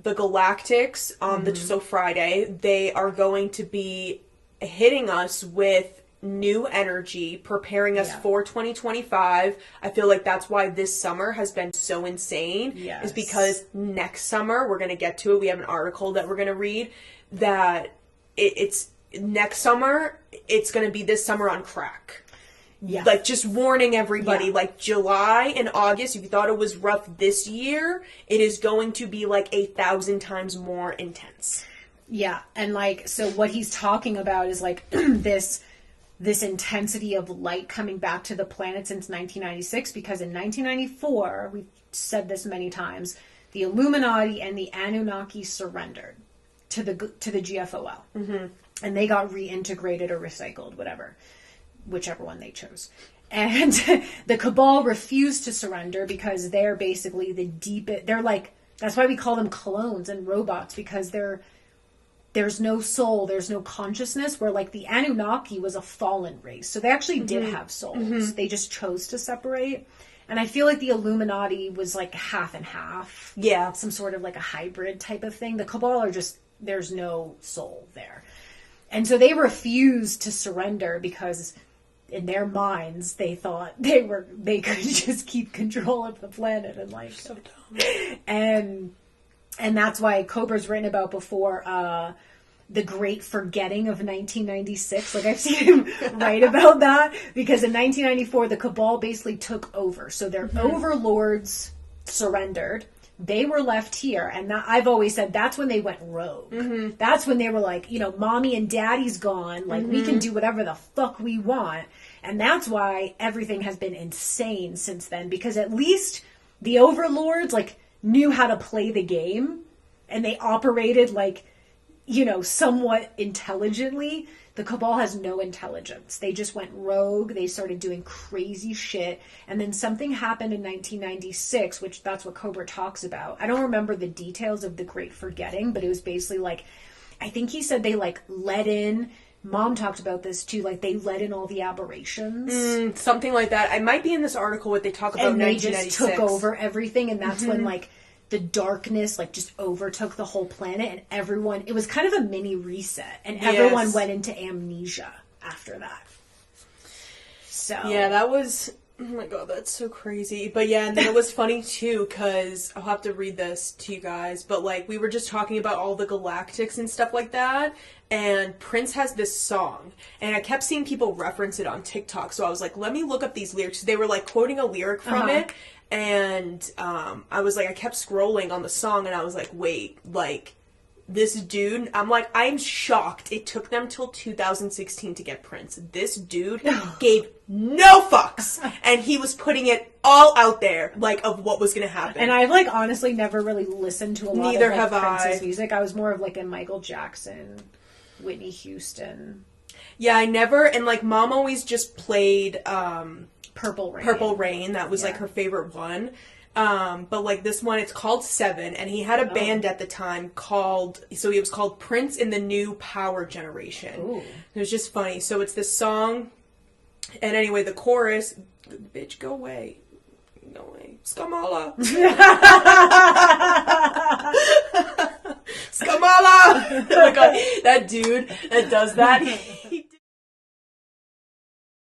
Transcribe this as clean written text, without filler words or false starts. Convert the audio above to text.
the Galactics on so Friday, they are going to be hitting us with new energy, preparing us for 2025. I feel like that's why this summer has been so insane. Is because next summer, we're going to get to it. We have an article that we're going to read that it's next summer, it's going to be this summer on crack. Yeah. Like, just warning everybody, like, July and August, if you thought it was rough this year, it is going to be, like, 1,000 times more intense. Yeah, and, like, so what he's talking about is, like, this intensity of light coming back to the planet since 1996, because in 1994, we've said this many times, the Illuminati and the Anunnaki surrendered to the GFOL. Mm-hmm. And they got reintegrated or recycled, whichever one they chose. And the Cabal refused to surrender because they're basically they're like, that's why we call them clones and robots, because there's no soul, there's no consciousness, where like the Anunnaki was a fallen race. So they actually did have souls. Mm-hmm. They just chose to separate. And I feel like the Illuminati was like half and half. Yeah. Some sort of like a hybrid type of thing. The Cabal are just, there's no soul there. And so they refused to surrender because in their minds, they thought they could just keep control of the planet and like so dumb. And that's why Cobra's written about before the Great Forgetting of 1996. Like I've seen him write about that because in 1994 the Cabal basically took over. So their overlords surrendered. They were left here, and I've always said that's when they went rogue. Mm-hmm. That's when they were like, mommy and daddy's gone. Like, we can do whatever the fuck we want. And that's why everything has been insane since then, because at least the overlords, like, knew how to play the game, and they operated, like, somewhat intelligently. The Cabal has no intelligence. They just went rogue. They started doing crazy shit. And then something happened in 1996, which that's what Cobra talks about. I don't remember the details of the Great Forgetting, but it was basically like, I think he said they like let in, Mom talked about this too, like they let in all the aberrations. Something like that. I might be in this article where they talk about 1996. And they just took over everything, and that's when like the darkness like just overtook the whole planet, and everyone, it was kind of a mini reset, and everyone went into amnesia after that. So yeah, that was, oh my god, that's so crazy. But yeah, and then it was funny too, because I'll have to read this to you guys, but like we were just talking about all the galactics and stuff like that, and Prince has this song, and I kept seeing people reference it on TikTok, so I was like, let me look up these lyrics. They were like quoting a lyric from it. And I was like, I kept scrolling on the song, and I was like, wait, like, this dude, I'm like, I'm shocked. It took them till 2016 to get Prince. This dude gave no fucks, and he was putting it all out there, like, of what was going to happen. And I've, like, honestly never really listened to a lot of like, Prince's music. I was more of, like, a Michael Jackson, Whitney Houston. Yeah, I never, and, like, Mom always just played, Purple Rain. That was like her favorite one. But like this one, it's called Seven, and he had a band at the time he was called Prince in the New Power Generation. Ooh. It was just funny. So it's this song, and anyway, the chorus, bitch, go away. Go away. Skamala. Skamala! Oh my god, that dude that does that,